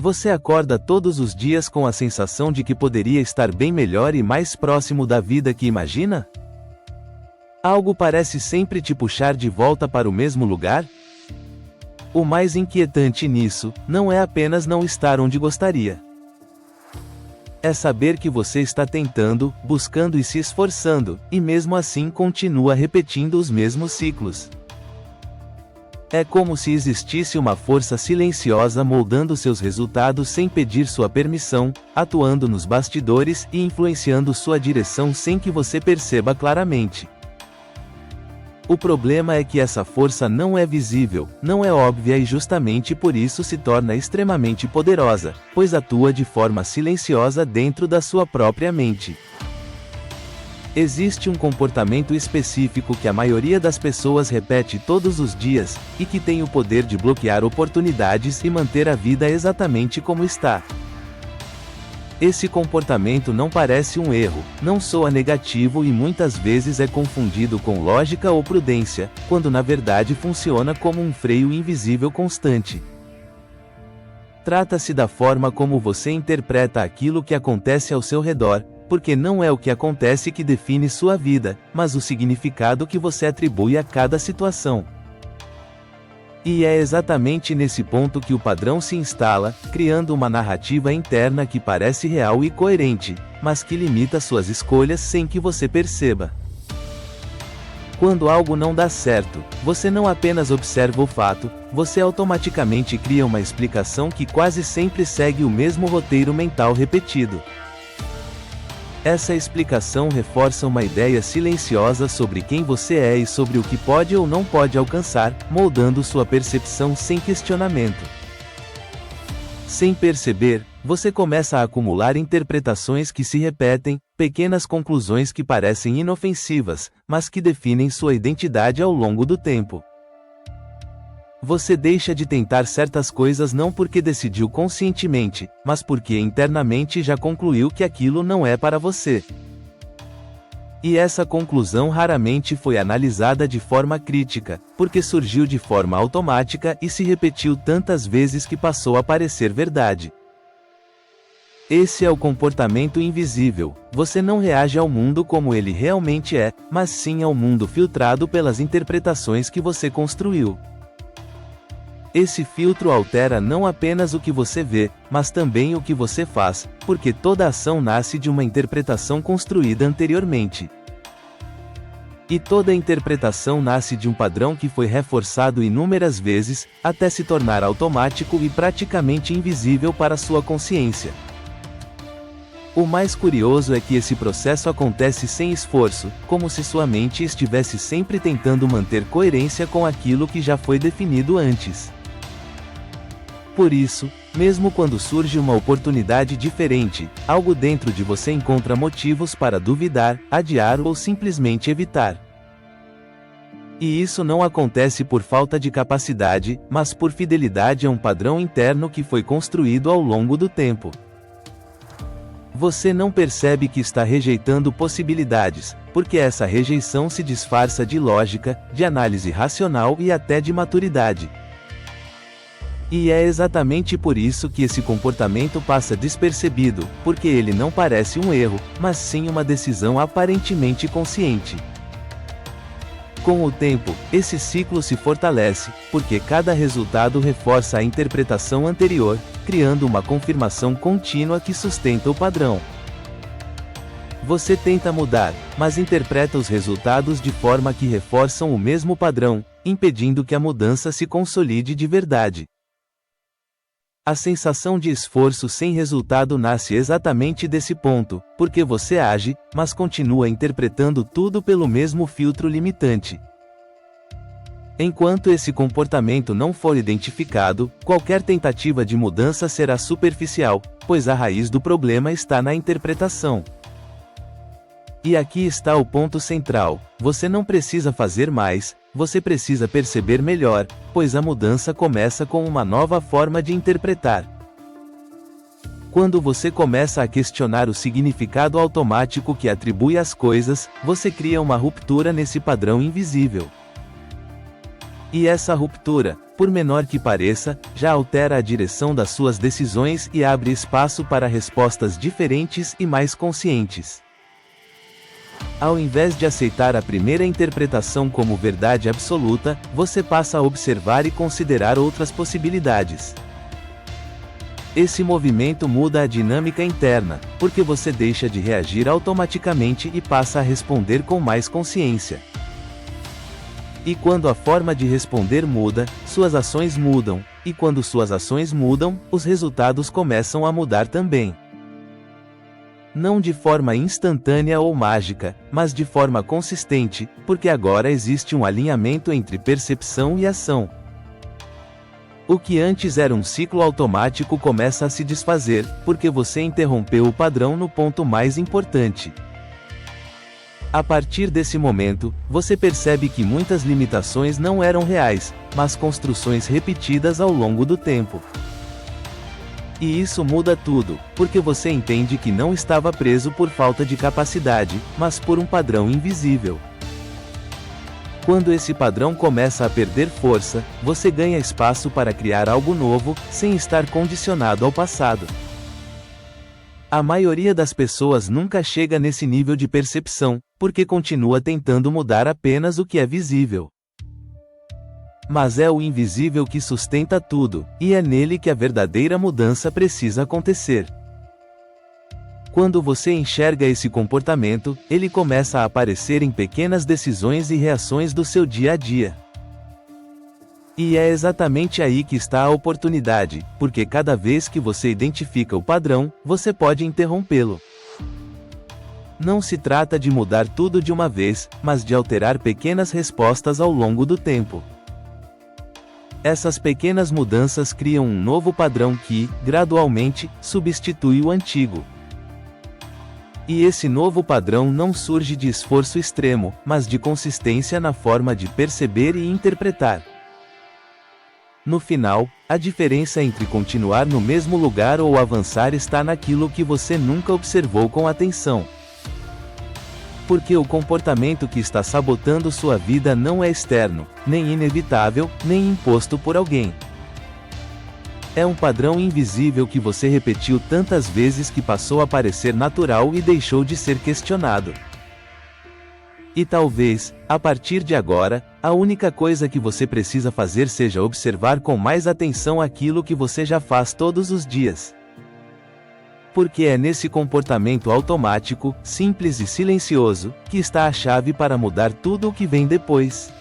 Você acorda todos os dias com a sensação de que poderia estar bem melhor e mais próximo da vida que imagina? Algo parece sempre te puxar de volta para o mesmo lugar? O mais inquietante nisso, não é apenas não estar onde gostaria. É saber que você está tentando, buscando e se esforçando, e mesmo assim continua repetindo os mesmos ciclos. É como se existisse uma força silenciosa moldando seus resultados sem pedir sua permissão, atuando nos bastidores e influenciando sua direção sem que você perceba claramente. O problema é que essa força não é visível, não é óbvia e justamente por isso se torna extremamente poderosa, pois atua de forma silenciosa dentro da sua própria mente. Existe um comportamento específico que a maioria das pessoas repete todos os dias, e que tem o poder de bloquear oportunidades e manter a vida exatamente como está. Esse comportamento não parece um erro, não soa negativo e muitas vezes é confundido com lógica ou prudência, quando na verdade funciona como um freio invisível constante. Trata-se da forma como você interpreta aquilo que acontece ao seu redor, porque não é o que acontece que define sua vida, mas o significado que você atribui a cada situação. E é exatamente nesse ponto que o padrão se instala, criando uma narrativa interna que parece real e coerente, mas que limita suas escolhas sem que você perceba. Quando algo não dá certo, você não apenas observa o fato, você automaticamente cria uma explicação que quase sempre segue o mesmo roteiro mental repetido. Essa explicação reforça uma ideia silenciosa sobre quem você é e sobre o que pode ou não pode alcançar, moldando sua percepção sem questionamento. Sem perceber, você começa a acumular interpretações que se repetem, pequenas conclusões que parecem inofensivas, mas que definem sua identidade ao longo do tempo. Você deixa de tentar certas coisas não porque decidiu conscientemente, mas porque internamente já concluiu que aquilo não é para você. E essa conclusão raramente foi analisada de forma crítica, porque surgiu de forma automática e se repetiu tantas vezes que passou a parecer verdade. Esse é o comportamento invisível. Você não reage ao mundo como ele realmente é, mas sim ao mundo filtrado pelas interpretações que você construiu. Esse filtro altera não apenas o que você vê, mas também o que você faz, porque toda ação nasce de uma interpretação construída anteriormente. E toda interpretação nasce de um padrão que foi reforçado inúmeras vezes, até se tornar automático e praticamente invisível para sua consciência. O mais curioso é que esse processo acontece sem esforço, como se sua mente estivesse sempre tentando manter coerência com aquilo que já foi definido antes. Por isso, mesmo quando surge uma oportunidade diferente, algo dentro de você encontra motivos para duvidar, adiar ou simplesmente evitar. E isso não acontece por falta de capacidade, mas por fidelidade a um padrão interno que foi construído ao longo do tempo. Você não percebe que está rejeitando possibilidades, porque essa rejeição se disfarça de lógica, de análise racional e até de maturidade. E é exatamente por isso que esse comportamento passa despercebido, porque ele não parece um erro, mas sim uma decisão aparentemente consciente. Com o tempo, esse ciclo se fortalece, porque cada resultado reforça a interpretação anterior, criando uma confirmação contínua que sustenta o padrão. Você tenta mudar, mas interpreta os resultados de forma que reforçam o mesmo padrão, impedindo que a mudança se consolide de verdade. A sensação de esforço sem resultado nasce exatamente desse ponto, porque você age, mas continua interpretando tudo pelo mesmo filtro limitante. Enquanto esse comportamento não for identificado, qualquer tentativa de mudança será superficial, pois a raiz do problema está na interpretação. E aqui está o ponto central: você não precisa fazer mais, você precisa perceber melhor, pois a mudança começa com uma nova forma de interpretar. Quando você começa a questionar o significado automático que atribui às coisas, você cria uma ruptura nesse padrão invisível. E essa ruptura, por menor que pareça, já altera a direção das suas decisões e abre espaço para respostas diferentes e mais conscientes. Ao invés de aceitar a primeira interpretação como verdade absoluta, você passa a observar e considerar outras possibilidades. Esse movimento muda a dinâmica interna, porque você deixa de reagir automaticamente e passa a responder com mais consciência. E quando a forma de responder muda, suas ações mudam, e quando suas ações mudam, os resultados começam a mudar também. Não de forma instantânea ou mágica, mas de forma consistente, porque agora existe um alinhamento entre percepção e ação. O que antes era um ciclo automático começa a se desfazer, porque você interrompeu o padrão no ponto mais importante. A partir desse momento, você percebe que muitas limitações não eram reais, mas construções repetidas ao longo do tempo. E isso muda tudo, porque você entende que não estava preso por falta de capacidade, mas por um padrão invisível. Quando esse padrão começa a perder força, você ganha espaço para criar algo novo, sem estar condicionado ao passado. A maioria das pessoas nunca chega nesse nível de percepção, porque continua tentando mudar apenas o que é visível. Mas é o invisível que sustenta tudo, e é nele que a verdadeira mudança precisa acontecer. Quando você enxerga esse comportamento, ele começa a aparecer em pequenas decisões e reações do seu dia a dia. E é exatamente aí que está a oportunidade, porque cada vez que você identifica o padrão, você pode interrompê-lo. Não se trata de mudar tudo de uma vez, mas de alterar pequenas respostas ao longo do tempo. Essas pequenas mudanças criam um novo padrão que, gradualmente, substitui o antigo. E esse novo padrão não surge de esforço extremo, mas de consistência na forma de perceber e interpretar. No final, a diferença entre continuar no mesmo lugar ou avançar está naquilo que você nunca observou com atenção. Porque o comportamento que está sabotando sua vida não é externo, nem inevitável, nem imposto por alguém. É um padrão invisível que você repetiu tantas vezes que passou a parecer natural e deixou de ser questionado. E talvez, a partir de agora, a única coisa que você precisa fazer seja observar com mais atenção aquilo que você já faz todos os dias. Porque é nesse comportamento automático, simples e silencioso, que está a chave para mudar tudo o que vem depois.